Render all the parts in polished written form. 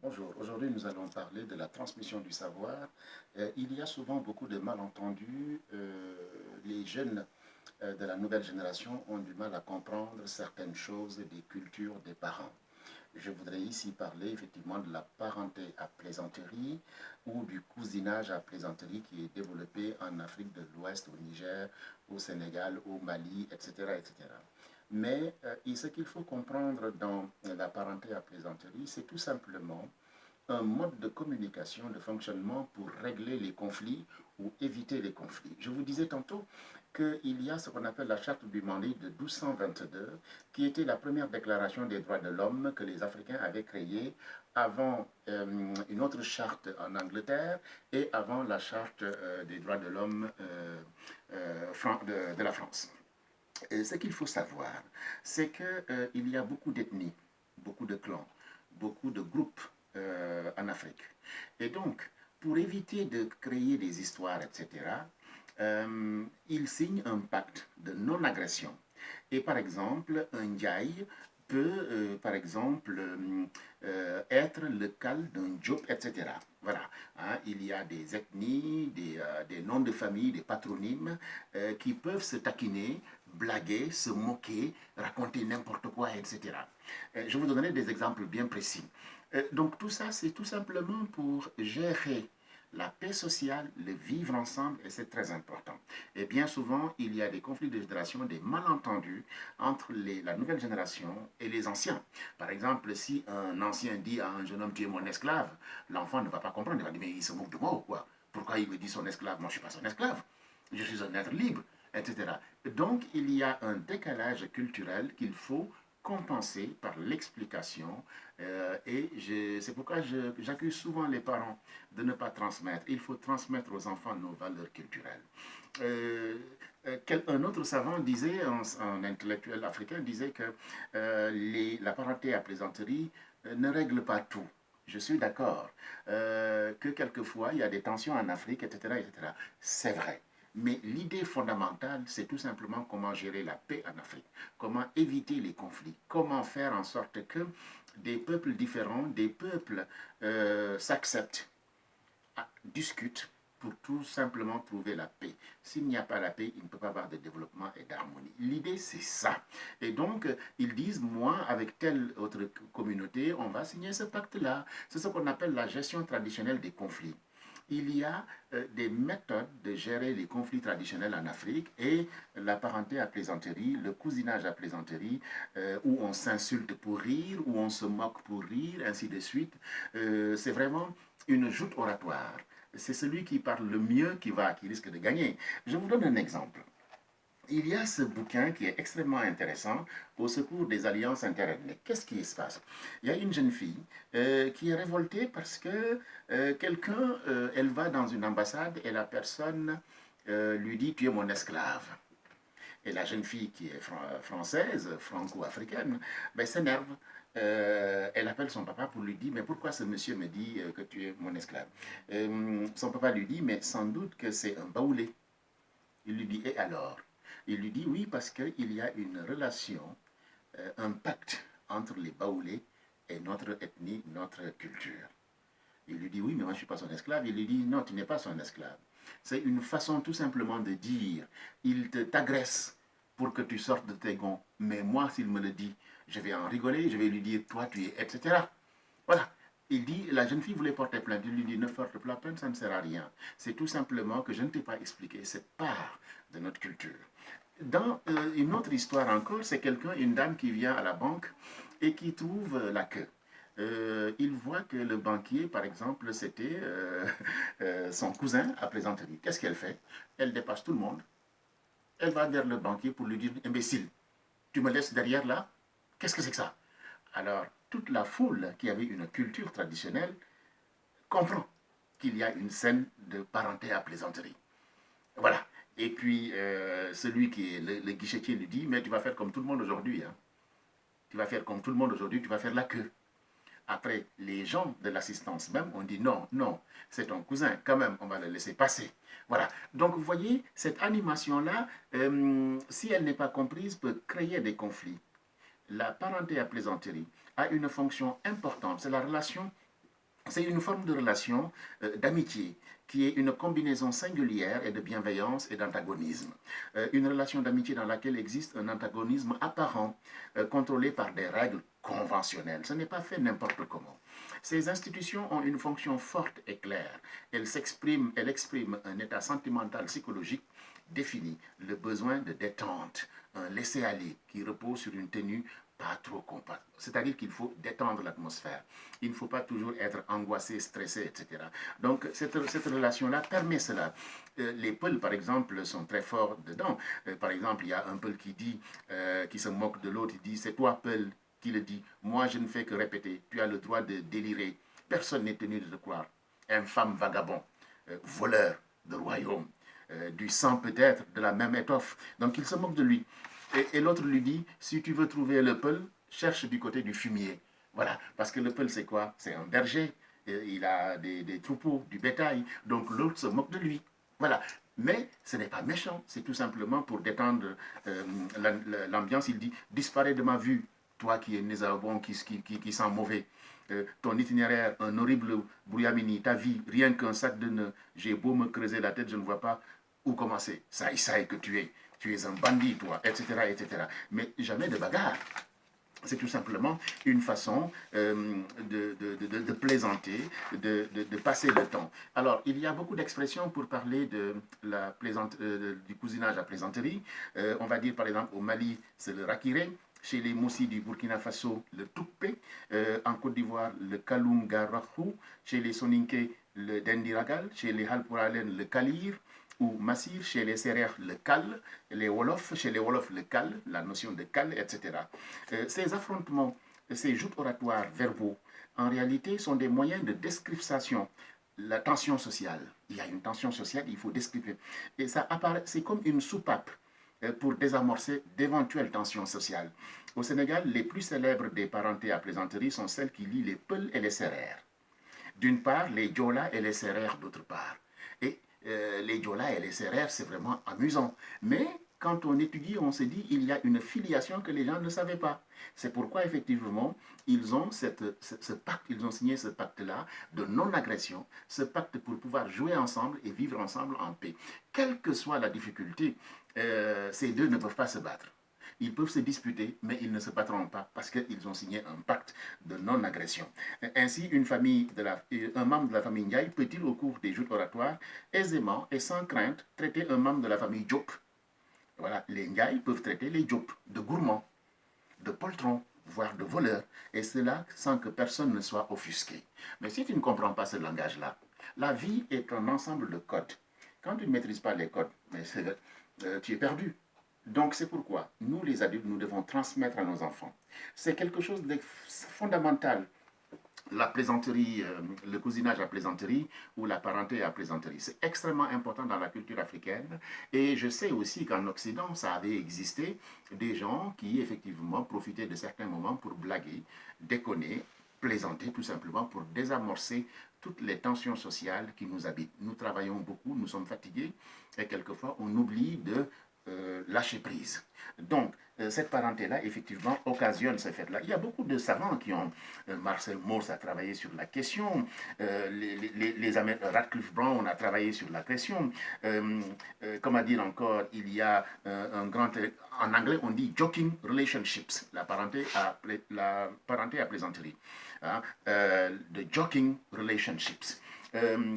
Bonjour, aujourd'hui nous allons parler de la transmission du savoir. Il y a souvent beaucoup de malentendus. Les jeunes de la nouvelle génération ont du mal à comprendre certaines choses des cultures des parents. Je voudrais ici parler effectivement de la parenté à plaisanterie ou du cousinage à plaisanterie qui est développé en Afrique de l'Ouest, au Niger, au Sénégal, au Mali, etc. etc. Mais ce qu'il faut comprendre dans la parenté à plaisanterie, c'est tout simplement un mode de communication, de fonctionnement pour régler les conflits ou éviter les conflits. Je vous disais tantôt qu'il y a ce qu'on appelle la charte du Mali de 1222, qui était la première déclaration des droits de l'homme que les Africains avaient créée avant une autre charte en Angleterre et avant la charte des droits de l'homme de la France. Et ce qu'il faut savoir, c'est qu'il y a beaucoup d'ethnies, beaucoup de clans, beaucoup de groupes en Afrique. Et donc, pour éviter de créer des histoires, etc., il signe un pacte de non-agression. Et par exemple, un Ndiaye peut, par exemple, être le cal d'un Diop, etc. Voilà, hein, il y a des ethnies, des noms de famille, des patronymes qui peuvent se taquiner, blaguer, se moquer, raconter n'importe quoi, etc. Je vous donnerai des exemples bien précis. Donc tout ça, c'est tout simplement pour gérer la paix sociale, le vivre ensemble, et c'est très important. Et bien souvent, il y a des conflits de génération, des malentendus entre la nouvelle génération et les anciens. Par exemple, si un ancien dit à un jeune homme, tu es mon esclave, l'enfant ne va pas comprendre, il va dire, mais il se moque de moi ou quoi? Pourquoi il me dit son esclave? Moi, je ne suis pas son esclave, je suis un être libre, etc. Donc, il y a un décalage culturel qu'il faut compenser par l'explication et c'est pourquoi j'accuse souvent les parents de ne pas transmettre. Il faut transmettre aux enfants nos valeurs culturelles. Un autre savant disait, un intellectuel africain disait que la parenté à plaisanterie ne règle pas tout. Je suis d'accord que quelquefois il y a des tensions en Afrique, etc. etc. C'est vrai. Mais l'idée fondamentale, c'est tout simplement comment gérer la paix en Afrique, comment éviter les conflits, comment faire en sorte que des peuples différents, des peuples s'acceptent, discutent pour tout simplement trouver la paix. S'il n'y a pas la paix, il ne peut pas avoir de développement et d'harmonie. L'idée, c'est ça. Et donc, ils disent, moi, avec telle autre communauté, on va signer ce pacte-là. C'est ce qu'on appelle la gestion traditionnelle des conflits. Il y a des méthodes de gérer les conflits traditionnels en Afrique et la parenté à plaisanterie, le cousinage à plaisanterie, où on s'insulte pour rire, où on se moque pour rire, ainsi de suite. C'est vraiment une joute oratoire. C'est celui qui parle le mieux qui risque de gagner. Je vous donne un exemple. Il y a ce bouquin qui est extrêmement intéressant, Au secours des alliances interethniques. Qu'est-ce qui se passe? Il y a une jeune fille qui est révoltée parce que elle va dans une ambassade et la personne lui dit, tu es mon esclave. Et la jeune fille qui est française, franco-africaine, ben, s'énerve. Elle appelle son papa pour lui dire, mais pourquoi ce monsieur me dit que tu es mon esclave? Son papa lui dit, mais sans doute que c'est un baoulé. Il lui dit, et alors? Il lui dit, oui, parce qu'il y a une relation, un pacte entre les baoulés et notre ethnie, notre culture. Il lui dit, oui, mais moi je ne suis pas son esclave. Il lui dit, non, tu n'es pas son esclave. C'est une façon tout simplement de dire, il t'agresse pour que tu sortes de tes gonds. Mais moi, s'il me le dit, je vais en rigoler, je vais lui dire, toi, tu es, etc. Voilà. Il dit, la jeune fille voulait porter plainte. Il lui dit, ne porte pas plainte, ça ne sert à rien. C'est tout simplement que je ne t'ai pas expliqué cette part de notre culture. Dans une autre histoire encore, c'est une dame qui vient à la banque et qui trouve la queue. Il voit que le banquier, par exemple, c'était son cousin à plaisanterie. Qu'est-ce qu'elle fait? Elle dépasse tout le monde. Elle va vers le banquier pour lui dire, imbécile, tu me laisses derrière là? Qu'est-ce que c'est que ça? Alors, toute la foule qui avait une culture traditionnelle comprend qu'il y a une scène de parenté à plaisanterie. Voilà. Et puis, celui qui est le guichetier lui dit, mais tu vas faire comme tout le monde aujourd'hui. Hein. Tu vas faire comme tout le monde aujourd'hui, tu vas faire la queue. Après, les gens de l'assistance même ont dit, non, non, c'est ton cousin, quand même, on va le laisser passer. Voilà. Donc, vous voyez, cette animation-là, si elle n'est pas comprise, peut créer des conflits. La parenté à plaisanterie a une fonction importante, c'est la relation C'est une forme de relation d'amitié qui est une combinaison singulière et de bienveillance et d'antagonisme. Une relation d'amitié dans laquelle existe un antagonisme apparent, contrôlé par des règles conventionnelles. Ce n'est pas fait n'importe comment. Ces institutions ont une fonction forte et claire. Elles expriment un état sentimental psychologique défini, le besoin de détente, un laisser-aller qui repose sur une tenue pas trop compacte. C'est-à-dire qu'il faut détendre l'atmosphère. Il ne faut pas toujours être angoissé, stressé, etc. Donc, cette relation-là permet cela. Les Peuls, par exemple, sont très forts dedans. Par exemple, il y a un Peul qui se moque de l'autre. Il dit, c'est toi, Peul, qui le dit. Moi, je ne fais que répéter. Tu as le droit de délirer. Personne n'est tenu de te croire. Infâme vagabond, voleur de royaume, du sang peut-être, de la même étoffe. Donc, il se moque de lui. Et l'autre lui dit, si tu veux trouver le Peul, cherche du côté du fumier. Voilà, parce que le Peul, c'est quoi? C'est un berger, il a des troupeaux, du bétail, donc l'autre se moque de lui. Voilà, mais ce n'est pas méchant, c'est tout simplement pour détendre l'ambiance. Il dit, disparais de ma vue, toi qui es nésabon, qui sent mauvais. Ton itinéraire, un horrible brouillamini, ta vie, rien qu'un sac de nœuds. J'ai beau me creuser la tête, je ne vois pas où commencer. Ça que tu es. Tu es un bandit, toi, etc., etc. Mais jamais de bagarre. C'est tout simplement une façon de plaisanter, de passer le temps. Alors, il y a beaucoup d'expressions pour parler du cousinage à plaisanterie. On va dire, par exemple, au Mali, c'est le rakiré. Chez les Moussi du Burkina Faso, le Toupé. En Côte d'Ivoire, le Kalunga-Rakhou. Chez les Soninké, le Dendiragal. Chez les Halpouralen, le Kalir ou Massir, chez les Sérères, le Kal, chez les Wolofs, le Kal, la notion de Kal, etc. Ces affrontements, ces joutes oratoires verbaux, en réalité, sont des moyens de description. La tension sociale, il y a une tension sociale, il faut descripter. Et ça apparaît, c'est comme une soupape pour désamorcer d'éventuelles tensions sociales. Au Sénégal, les plus célèbres des parentés à plaisanterie sont celles qui lient les Peuls et les Sérères. D'une part, les Diola et les Sérères d'autre part. Et les Diola et les Sérères, c'est vraiment amusant. Mais quand on étudie, on se dit qu'il y a une filiation que les gens ne savaient pas. C'est pourquoi, effectivement, ils ont ce pacte, ils ont signé ce pacte-là de non-agression, ce pacte pour pouvoir jouer ensemble et vivre ensemble en paix. Quelle que soit la difficulté, ces deux ne peuvent pas se battre. Ils peuvent se disputer, mais ils ne se battront pas parce qu'ils ont signé un pacte de non-agression. Ainsi, un membre de la famille Ndiaye peut-il, au cours des joutes oratoires, aisément et sans crainte, traiter un membre de la famille Diop. Voilà, les Ndiaye peuvent traiter les Diop de gourmands, de poltrons, voire de voleurs, et cela sans que personne ne soit offusqué. Mais si tu ne comprends pas ce langage-là, la vie est un ensemble de codes. Quand tu ne maîtrises pas les codes, tu es perdu. Donc c'est pourquoi nous, les adultes, nous devons transmettre à nos enfants. C'est quelque chose de fondamental. La plaisanterie, le cousinage à plaisanterie ou la parenté à plaisanterie. C'est extrêmement important dans la culture africaine. Et je sais aussi qu'en Occident, ça avait existé des gens qui, effectivement, profitaient de certains moments pour blaguer, déconner, plaisanter tout simplement pour désamorcer toutes les tensions sociales qui nous habitent. Nous travaillons beaucoup, nous sommes fatigués et quelquefois on oublie de lâcher prise. Donc, cette parenté-là, effectivement, occasionne ce fait-là. Il y a beaucoup de savants qui ont... Marcel Mauss a travaillé sur la question, Radcliffe Brown a travaillé sur la question. Comment dire encore, il y a un grand... En anglais, on dit joking relationships, la parenté à plaisanterie. Hein, de joking relationships.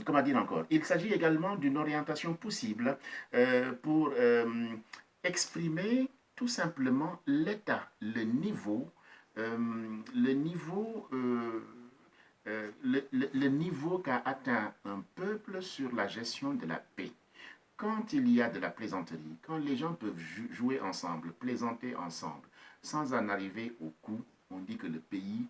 Comment dire encore? Il s'agit également d'une orientation possible pour exprimer tout simplement l'état, le niveau qu'a atteint un peuple sur la gestion de la paix. Quand il y a de la plaisanterie, quand les gens peuvent jouer ensemble, plaisanter ensemble, sans en arriver au coup, on dit que le pays,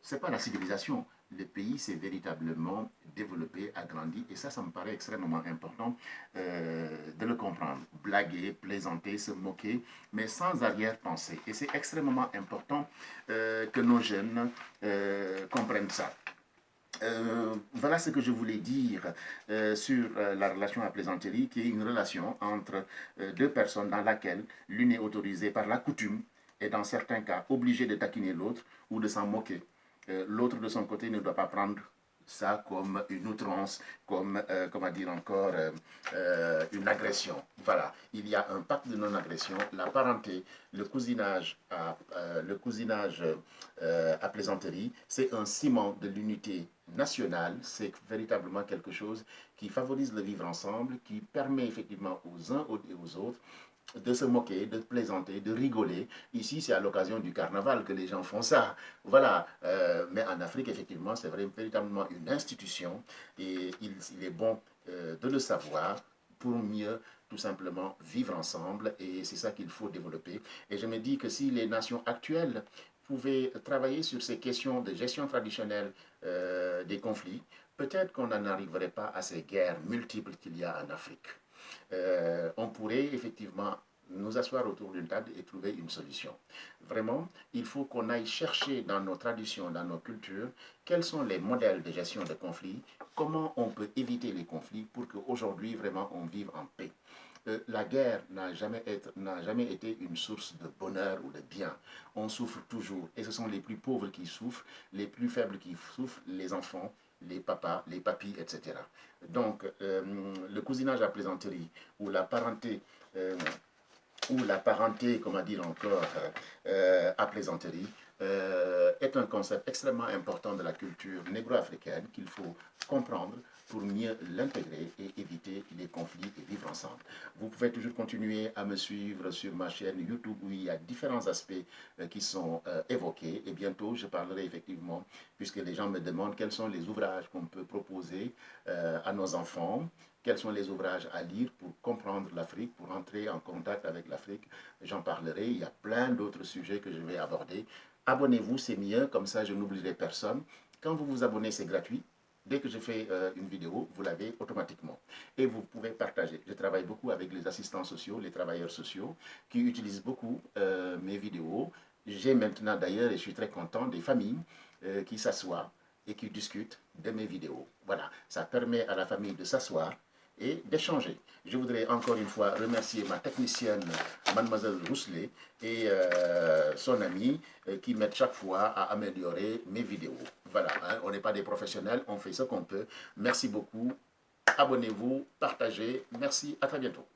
c'est pas la civilisation, le pays s'est véritablement développé, agrandi, et ça me paraît extrêmement important de le comprendre. Blaguer, plaisanter, se moquer, mais sans arrière-pensée. Et c'est extrêmement important que nos jeunes comprennent ça. Voilà ce que je voulais dire sur la relation à plaisanterie, qui est une relation entre deux personnes dans laquelle l'une est autorisée par la coutume et dans certains cas obligée de taquiner l'autre ou de s'en moquer. L'autre de son côté ne doit pas prendre ça comme une outrance, comme, comment dire encore, une agression. Voilà, il y a un pacte de non-agression, la parenté, le cousinage à plaisanterie, c'est un ciment de l'unité nationale, c'est véritablement quelque chose qui favorise le vivre ensemble, qui permet effectivement aux uns et aux autres de se moquer, de plaisanter, de rigoler. Ici, c'est à l'occasion du carnaval que les gens font ça. Voilà. Mais en Afrique, effectivement, c'est véritablement une institution et il est bon de le savoir pour mieux tout simplement vivre ensemble et c'est ça qu'il faut développer. Et je me dis que si les nations actuelles pouvaient travailler sur ces questions de gestion traditionnelle des conflits, peut-être qu'on n'en arriverait pas à ces guerres multiples qu'il y a en Afrique. On pourrait effectivement nous asseoir autour d'une table et trouver une solution. Vraiment, il faut qu'on aille chercher dans nos traditions, dans nos cultures, quels sont les modèles de gestion de conflits, comment on peut éviter les conflits pour qu'aujourd'hui, vraiment, on vive en paix. La guerre n'a jamais été une source de bonheur ou de bien. On souffre toujours. Et ce sont les plus pauvres qui souffrent, les plus faibles qui souffrent, les enfants, les papas, les papis, etc. Donc, le cousinage à plaisanterie euh, ou la parenté, comment dire encore, à plaisanterie, est un concept extrêmement important de la culture négro-africaine qu'il faut comprendre pour mieux l'intégrer et éviter les conflits et vivre ensemble. Vous pouvez toujours continuer à me suivre sur ma chaîne YouTube où il y a différents aspects qui sont évoqués et bientôt je parlerai effectivement, puisque les gens me demandent quels sont les ouvrages qu'on peut proposer à nos enfants, quels sont les ouvrages à lire pour comprendre l'Afrique, pour entrer en contact avec l'Afrique. J'en parlerai, il y a plein d'autres sujets que je vais aborder. Abonnez-vous, c'est mieux, comme ça je n'oublierai personne. Quand vous vous abonnez, c'est gratuit. Dès que je fais une vidéo, vous l'avez automatiquement. Et vous pouvez partager. Je travaille beaucoup avec les assistants sociaux, les travailleurs sociaux, qui utilisent beaucoup mes vidéos. J'ai maintenant d'ailleurs, et je suis très content, des familles qui s'assoient et qui discutent de mes vidéos. Voilà, ça permet à la famille de s'asseoir et d'échanger. Je voudrais encore une fois remercier ma technicienne, mademoiselle Rousselet, et son amie qui m'aident chaque fois à améliorer mes vidéos. Voilà, hein, on n'est pas des professionnels, on fait ce qu'on peut. Merci beaucoup, abonnez-vous, partagez. Merci, à très bientôt.